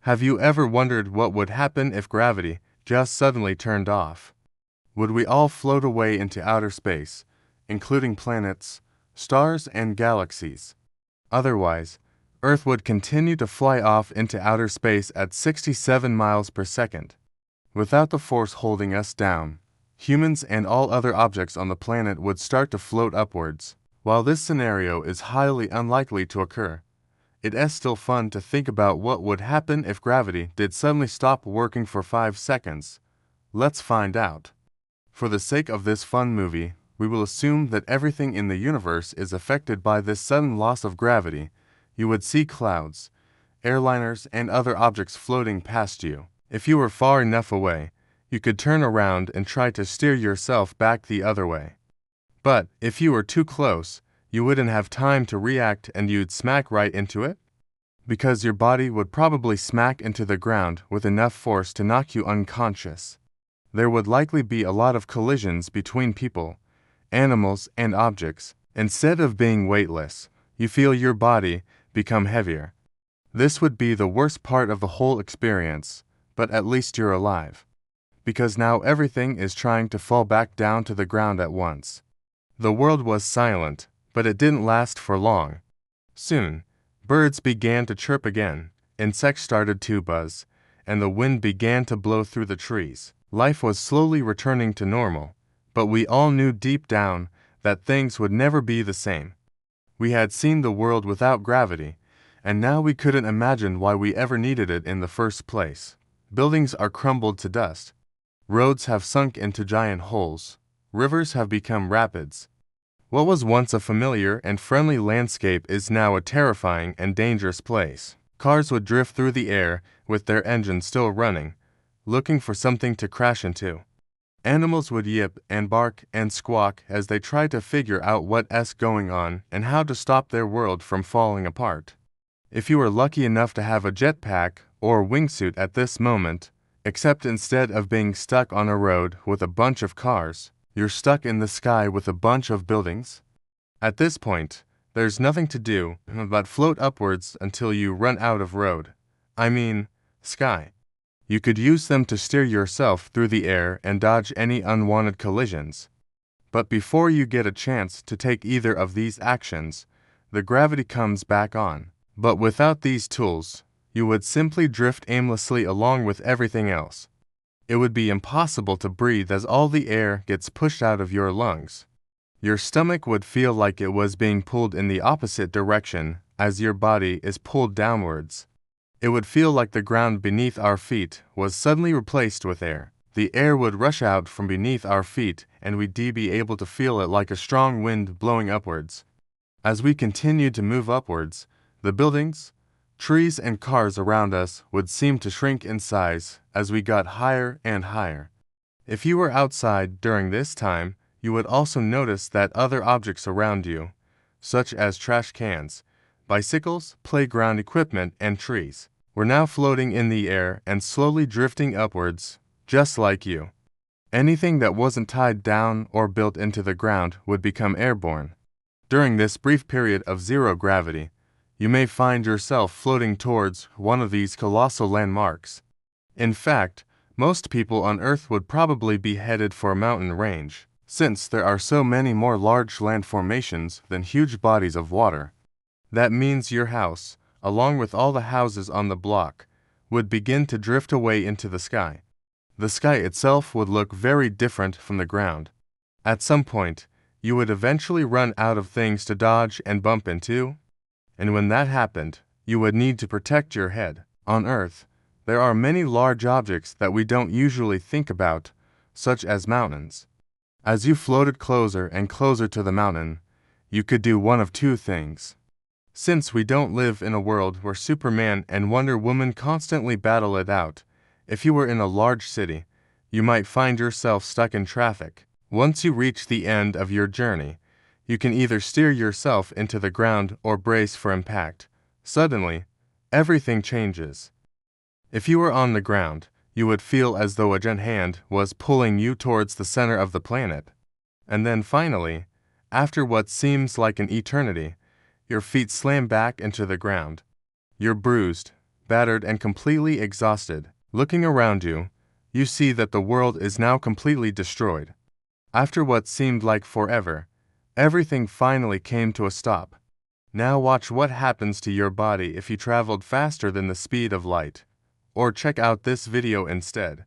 Have you ever wondered what would happen if gravity just suddenly turned off? Would we all float away into outer space, including planets, stars, and galaxies? Otherwise, Earth would continue to fly off into outer space at 67 miles per second. Without the force holding us down, humans and all other objects on the planet would start to float upwards. While this scenario is highly unlikely to occur, it is still fun to think about what would happen if gravity did suddenly stop working for 5 seconds. Let's find out. For the sake of this fun movie, we will assume that everything in the universe is affected by this sudden loss of gravity. You would see clouds, airliners, and other objects floating past you. If you were far enough away, you could turn around and try to steer yourself back the other way. But if you were too close, you wouldn't have time to react and you'd smack right into it? Because your body would probably smack into the ground with enough force to knock you unconscious. There would likely be a lot of collisions between people, animals, and objects. Instead of being weightless, you feel your body become heavier. This would be the worst part of the whole experience, but at least you're alive. Because now everything is trying to fall back down to the ground at once. The world was silent, but it didn't last for long. Soon, birds began to chirp again, insects started to buzz, and the wind began to blow through the trees. Life was slowly returning to normal, but we all knew deep down that things would never be the same. We had seen the world without gravity, and now we couldn't imagine why we ever needed it in the first place. Buildings are crumbled to dust. Roads have sunk into giant holes. Rivers have become rapids. What was once a familiar and friendly landscape is now a terrifying and dangerous place. Cars would drift through the air with their engines still running, looking for something to crash into. Animals would yip and bark and squawk as they tried to figure out what's going on and how to stop their world from falling apart. If you were lucky enough to have a jetpack or wingsuit at this moment, except instead of being stuck on a road with a bunch of cars, you're stuck in the sky with a bunch of buildings. At this point, there's nothing to do but float upwards until you run out of road. Sky. You could use them to steer yourself through the air and dodge any unwanted collisions. But before you get a chance to take either of these actions, the gravity comes back on. But without these tools, you would simply drift aimlessly along with everything else. It would be impossible to breathe as all the air gets pushed out of your lungs. Your stomach would feel like it was being pulled in the opposite direction as your body is pulled downwards. It would feel like the ground beneath our feet was suddenly replaced with air. The air would rush out from beneath our feet and we'd be able to feel it like a strong wind blowing upwards. As we continued to move upwards, the buildings, trees, and cars around us would seem to shrink in size as we got higher and higher. If you were outside during this time, you would also notice that other objects around you, such as trash cans, bicycles, playground equipment, and trees, were now floating in the air and slowly drifting upwards, just like you. Anything that wasn't tied down or built into the ground would become airborne. During this brief period of zero gravity, you may find yourself floating towards one of these colossal landmarks. In fact, most people on Earth would probably be headed for a mountain range, since there are so many more large land formations than huge bodies of water. That means your house, along with all the houses on the block, would begin to drift away into the sky. The sky itself would look very different from the ground. At some point, you would eventually run out of things to dodge and bump into. And when that happened, you would need to protect your head. On Earth, there are many large objects that we don't usually think about, such as mountains. As you floated closer and closer to the mountain, you could do one of two things. Since we don't live in a world where Superman and Wonder Woman constantly battle it out, if you were in a large city, you might find yourself stuck in traffic. Once you reach the end of your journey, you can either steer yourself into the ground or brace for impact. Suddenly, everything changes. If you were on the ground, you would feel as though a giant hand was pulling you towards the center of the planet. And then finally, after what seems like an eternity, your feet slam back into the ground. You're bruised, battered, and completely exhausted. Looking around you, you see that the world is now completely destroyed. After what seemed like forever, everything finally came to a stop. Now watch what happens to your body if you traveled faster than the speed of light. Or check out this video instead.